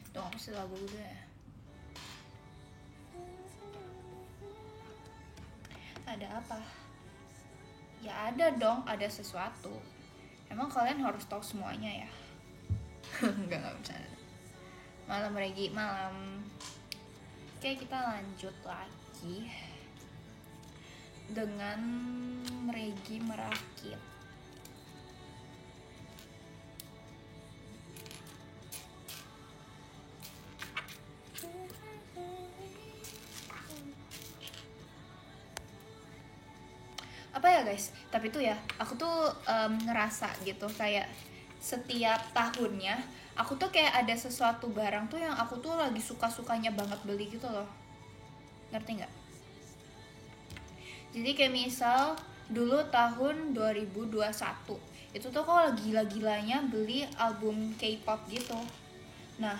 Tuh, aku kasih lagu dulu ya. Ada apa? Ya ada dong, ada sesuatu. Emang kalian harus tahu semuanya ya? Enggak bercanda. Malam Regi, malam. Oke, kita lanjut lagi dengan Regi merakit. Apa ya guys, tapi tuh ya aku tuh ngerasa gitu kayak setiap tahunnya aku tuh kayak ada sesuatu barang tuh yang aku tuh lagi suka-sukanya banget beli gitu loh, ngerti nggak? Jadi kayak misal dulu tahun 2021 itu tuh aku lagi gila-gilanya beli album K-pop gitu. Nah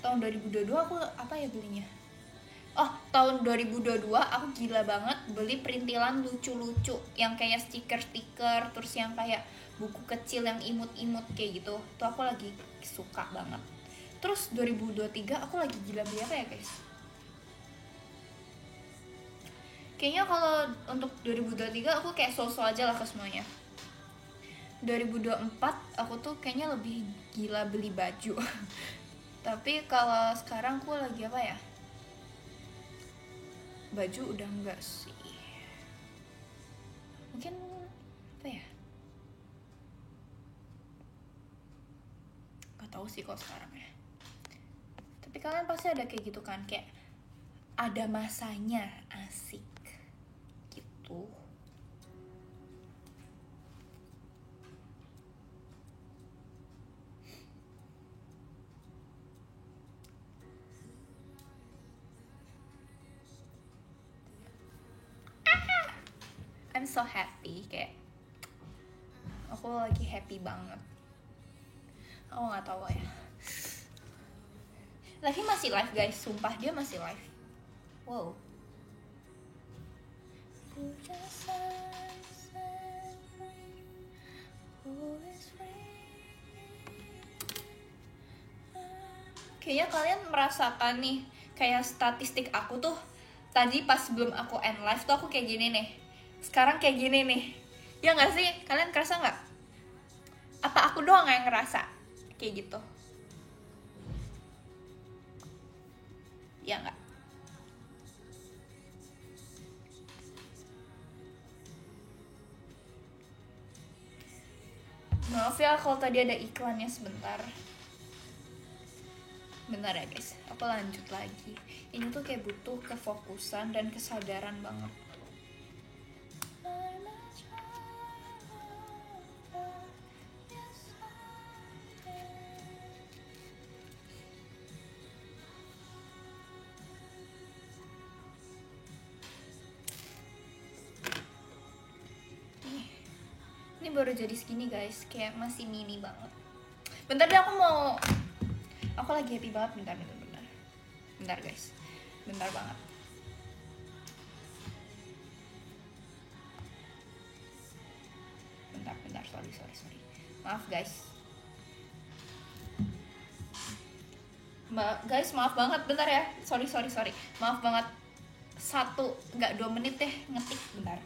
tahun 2022 aku apa ya belinya? Oh, tahun 2022 aku gila banget beli perintilan lucu-lucu yang kayak stiker-stiker, terus yang kayak buku kecil yang imut-imut kayak gitu. Tuh aku lagi suka banget. Terus 2023 aku lagi gila beli apa ya guys? Kayaknya kalau untuk 2023 aku kayak so-so aja lah ke semuanya. 2024 aku tuh kayaknya lebih gila beli baju. Tapi kalau sekarang aku lagi apa ya? Baju udah enggak sih, mungkin apa ya, nggak tahu sih kok sekarang ya. Tapi kalian pasti ada kayak gitu kan, kayak ada masanya asik gitu. I'm so happy, kayak aku lagi happy banget. Aku nggak tahu ya. Lagi masih live guys, sumpah dia masih live. Wow. Kayaknya kalian merasakan nih, kayak statistik aku tuh tadi pas sebelum aku end live tuh aku kayak gini nih. Sekarang kayak gini nih. Ya nggak sih? Kalian kerasa nggak? Apa aku doang yang ngerasa kayak gitu? ya nggak? Maaf ya kalau tadi ada iklannya sebentar. Bentar ya guys, aku lanjut lagi. Ini tuh kayak butuh kefokusan dan kesadaran banget. Ini baru jadi segini guys, kayak masih mini banget. Bentar deh, aku lagi happy banget. Bentar guys, bentar banget. Bentar, sorry. Maaf guys. Guys, maaf banget, bentar ya. Sorry. Maaf banget. 2 menit deh ngetik, bentar.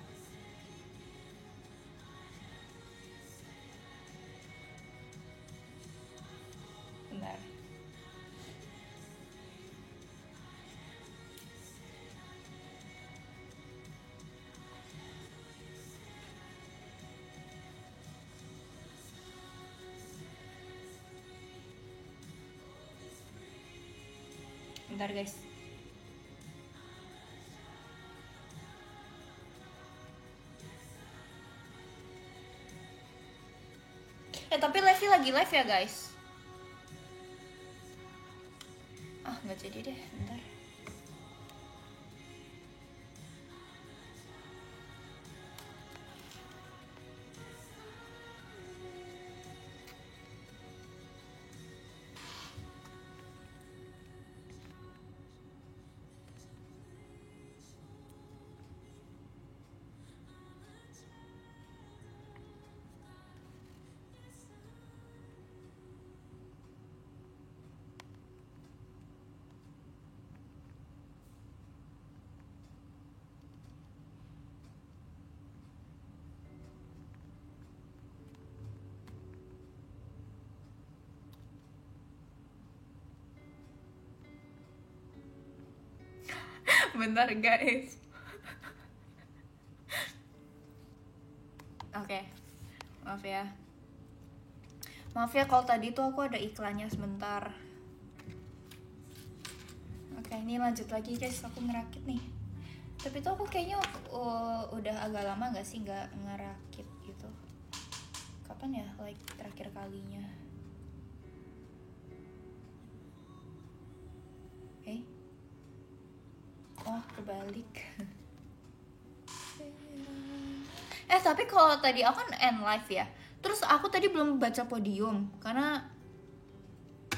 Bentar guys. Tapi Levi lagi live ya guys. Nggak jadi deh, bentar. Bentar guys. Oke. Maaf ya kalau tadi tuh aku ada iklannya sebentar. Oke, ini lanjut lagi guys, aku ngerakit nih. Tapi tuh aku kayaknya udah agak lama gak sih gak ngerakit gitu. Kapan ya terakhir kalinya? Kebalik. Tapi kalau tadi aku kan end live ya. Terus aku tadi belum baca podium karena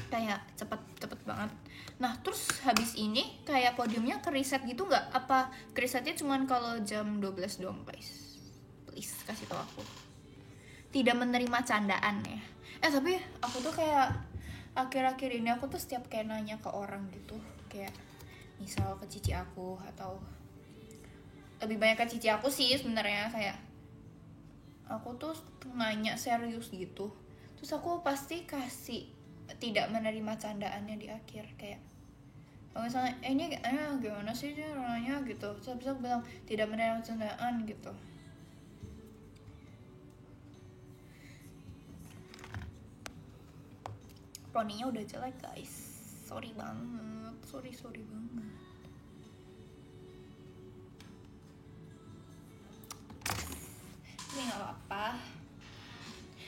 kayak cepet banget. Nah terus habis ini kayak podiumnya ke reset gitu nggak? Apa ke resetnya cuman kalau jam 12 doang guys? Please kasih tau aku. Tidak menerima candaan ya. Tapi aku tuh kayak akhir-akhir ini aku tuh setiap kayak nanya ke orang gitu, kayak misal ke cici aku atau lebih banyak ke cici aku sih sebenarnya, kayak aku tuh nanya serius gitu, terus aku pasti kasih tidak menerima candaannya di akhir, kayak kalau misalnya ini gimana sih dia orangnya gitu, terus bisa bilang tidak menerima candaan gitu. Poninya udah jelek guys, sorry banget, sorry banget. Ini nggak apa-apa.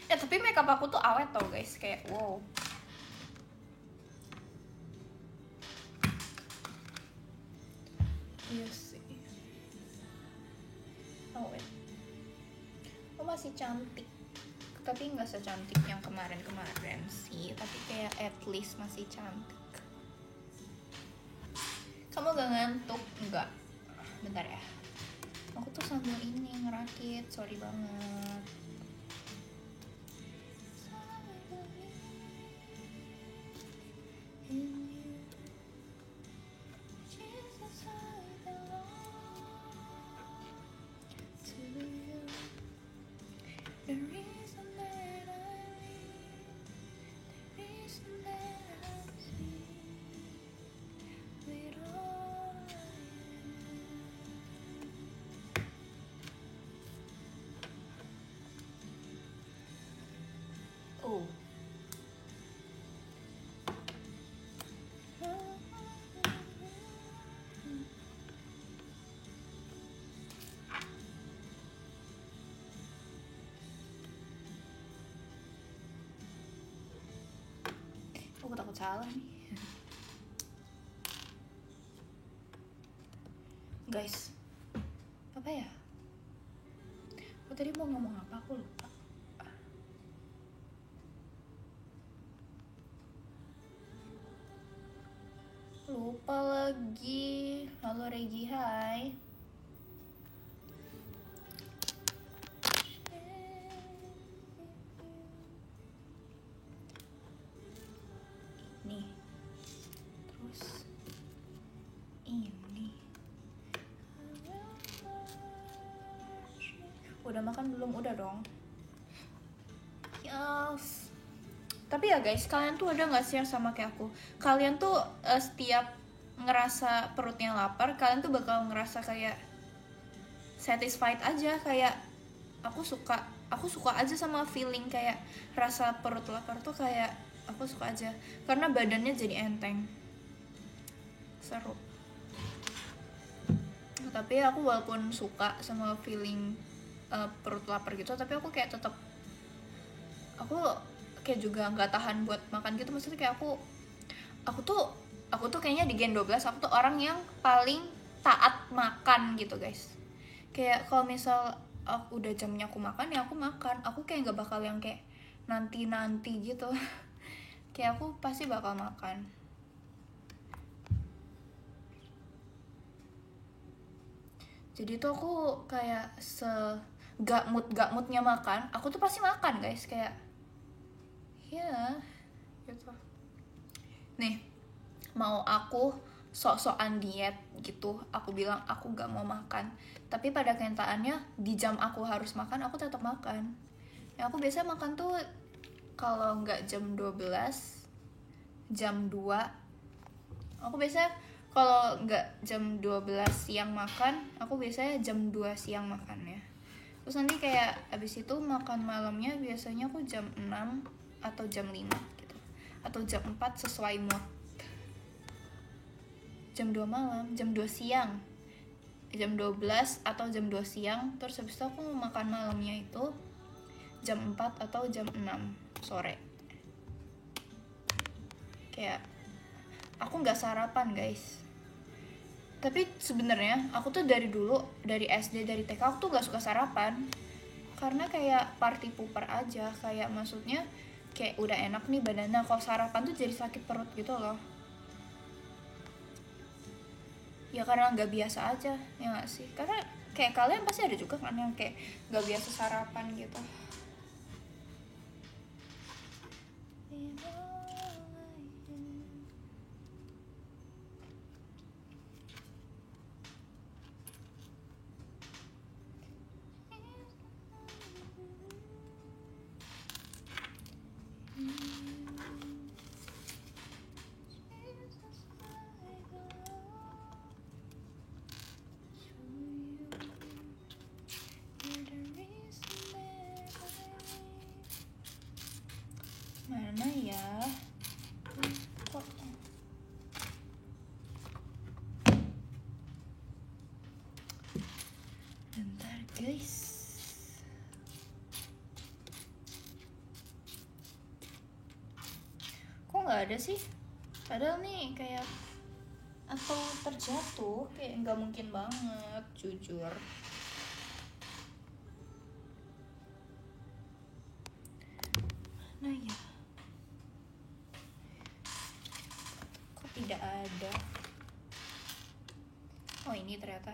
Tapi makeup aku tuh awet tau guys, kayak wow. Iya sih, awet. Masih cantik, tapi nggak secantik yang kemarin sih, tapi kayak at least masih cantik. Kamu gak ngantuk? Enggak. Bentar ya, aku tuh sambil ini ngerakit, sorry banget. salah nih. Guys, apa ya? Aku tadi mau ngomong apa, aku lupa. Lupa lagi. Halo Regi, hai. Nih. Terus ini. Udah makan belum? Udah dong. Yes. Tapi ya guys, kalian tuh ada nggak sih yang sama kayak aku? Kalian tuh setiap ngerasa perutnya lapar, kalian tuh bakal ngerasa kayak satisfied aja, kayak aku suka aja sama feeling kayak rasa perut lapar tuh, kayak aku suka aja karena badannya jadi enteng, seru. Tapi aku walaupun suka sama feeling perut lapar gitu, tapi aku kayak tetap aku kayak juga nggak tahan buat makan gitu. Maksudnya kayak aku tuh kayaknya di Gen 12 aku tuh orang yang paling taat makan gitu guys. Kayak kalau misal aku udah jamnya aku makan, ya aku makan. Aku kayak nggak bakal yang kayak nanti gitu. Kayak aku pasti bakal makan. Jadi tuh aku kayak gak moodnya makan, aku tuh pasti makan guys, kayak ya gitu. Nih, mau aku sok-sokan diet gitu, aku bilang aku gak mau makan, tapi pada kenyataannya di jam aku harus makan, aku tetap makan. Ya aku biasa makan tuh kalau nggak jam 12, jam 2. Aku biasa kalau nggak jam 12 siang makan, aku biasanya jam 2 siang makan ya. Terus nanti kayak abis itu makan malamnya biasanya aku jam 6 atau jam 5 gitu, atau jam 4 sesuai mood. Jam 2 malam, jam 2 siang, jam 12 atau jam 2 siang. Terus habis itu aku mau makan malamnya itu jam 4 atau jam 6 sore. Kayak aku nggak sarapan guys. Tapi sebenarnya aku tuh dari dulu, dari SD, dari TK aku tuh nggak suka sarapan, karena kayak party pooper aja. Kayak maksudnya kayak udah enak nih badannya, kalau sarapan tuh jadi sakit perut gitu loh. Ya karena nggak biasa aja, ya nggak sih? Karena kayak kalian pasti ada juga kan yang kayak nggak biasa sarapan gitu. Mana ya? Kok bentar guys. Kok nggak ada sih? Padahal nih kayak atau terjatuh, kayak nggak mungkin banget jujur. Nah ya, kok tidak ada? Oh ini ternyata.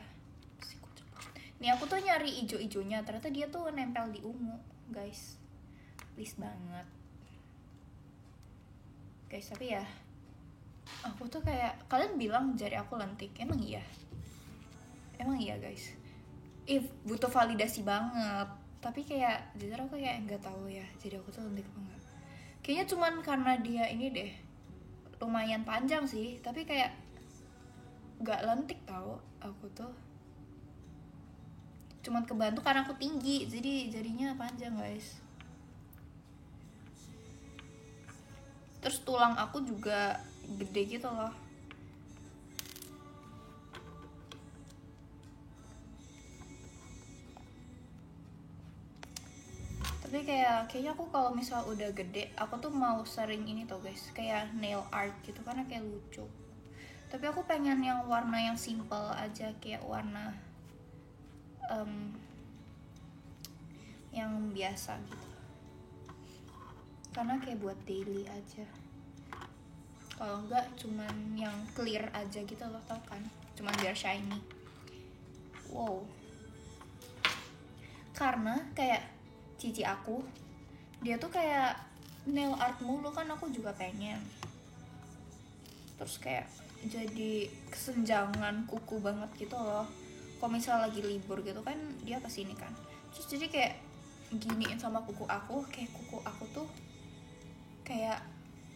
Nih aku tuh nyari ijo-ijonya, ternyata dia tuh nempel di ungu guys. Please banget guys. Tapi ya aku tuh kayak, kalian bilang jari aku lentik, emang iya? Emang iya guys? Butuh validasi banget. Tapi kayak jujur aku kayak nggak tahu ya, jadi aku tuh lentik apa enggak. Kayaknya cuman karena dia ini deh, lumayan panjang sih, tapi kayak nggak lentik tau aku tuh. Cuman kebantu karena aku tinggi, jadi jadinya panjang guys. Terus tulang aku juga gede gitu loh. Tapi kayaknya aku kalau misal udah gede, aku tuh mau sering ini tau guys, kayak nail art gitu karena kayak lucu. Tapi aku pengen yang warna yang simple aja, kayak warna yang biasa gitu. Karena kayak buat daily aja. Kalau enggak cuman yang clear aja gitu loh, tau kan? Cuman biar shiny. Wow. Karena kayak cici aku, dia tuh kayak nail art mulu kan, aku juga pengen. Terus kayak jadi kesenjangan kuku banget gitu loh. Kalau misalnya lagi libur gitu kan, dia kesini kan. Terus jadi kayak giniin sama kuku aku, kayak kuku aku tuh kayak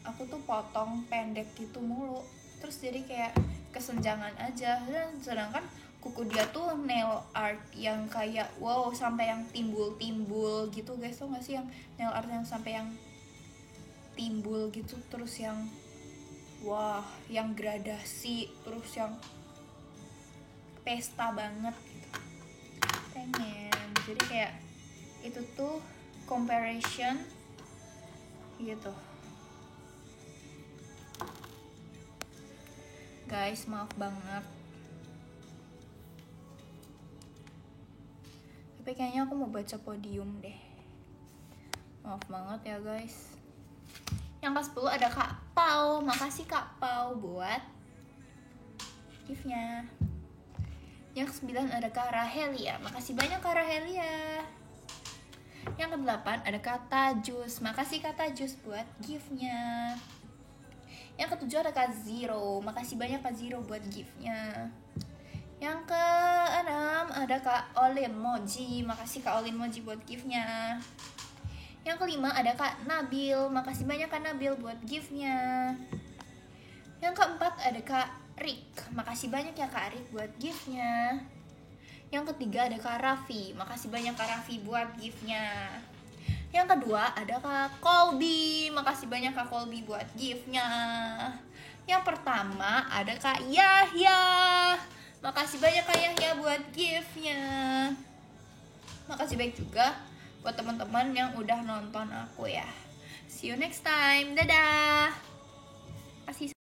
aku tuh potong pendek gitu mulu. Terus jadi kayak kesenjangan aja. Dan sedangkan kuku dia tuh nail art yang kayak wow sampai yang timbul-timbul gitu guys, tau gak sih yang nail art yang sampai yang timbul gitu, terus yang wah yang gradasi, terus yang pesta banget gitu. Pengen jadi kayak itu tuh comparison gitu guys, maaf banget. Tapi kayaknya aku mau baca podium deh, maaf banget ya guys. Yang ke-10 ada Kak Pau, makasih Kak Pau buat gift-nya. Yang ke-9 ada Kak Rahelia, makasih banyak Kak Rahelia. Yang ke-8 ada Kak Tajus, makasih Kak Tajus buat gift-nya. Yang ke-7 ada Kak Zero, makasih banyak Kak Zero buat gift-nya. Yang ke-6 ada Kak Olin Moji, makasih Kak Olin Moji buat gift-nya. Yang ke-5 ada Kak Nabil, makasih banyak Kak Nabil buat gift-nya. Yang ke-4 ada Kak Rick, makasih banyak ya Kak Rick buat gift-nya. Yang ke-3 ada Kak Raffi, makasih banyak Kak Raffi buat gift-nya. Yang kedua ada Kak Colby, makasih banyak Kak Colby buat gift-nya. Yang pertama ada Kak Yahya, makasih banyak Kak Yahya buat gift-nya. Makasih banyak juga buat teman-teman yang udah nonton aku ya. See you next time, dadah. Kasih